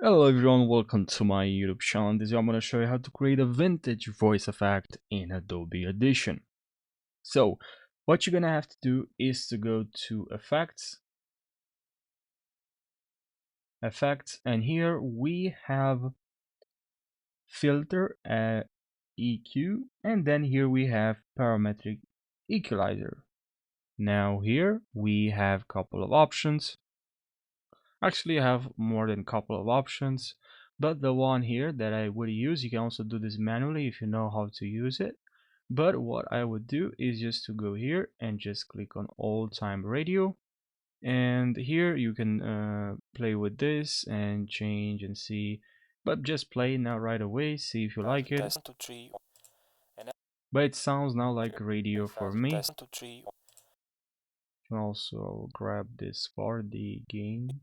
Hello everyone, welcome to my YouTube channel. This video I'm going to show you how to create a vintage voice effect in Adobe Audition. So what you're going to have to do is to go to effects, and here we have filter, EQ, and then here we have parametric equalizer. Now here we have a couple of options. Actually, I have more than a couple of options, but the one here that I would use, you can also do this manually if you know how to use it. But what I would do is just to go here and just click on old time radio, and here you can play with this and change and see, but just play now right away, see if you like it. Test 1, 2, 3. And But it sounds now like very radio for faster. me. Test 1, 2, 3. You can also grab this for the gain.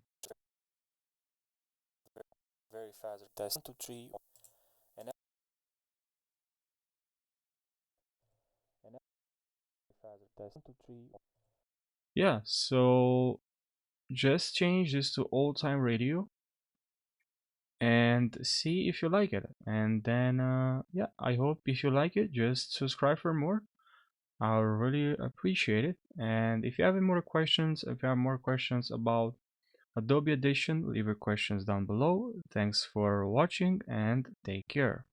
Very faster. Test 1, 2, 3. And very faster. Test 1, 2, 3. Yeah, so just change this to old time radio and see if you like it. And then yeah, I hope if you like it, just subscribe for more. I'll really appreciate it. And if you have any more questions, if you have more questions about Adobe Audition, leave your questions down below. Thanks for watching and take care.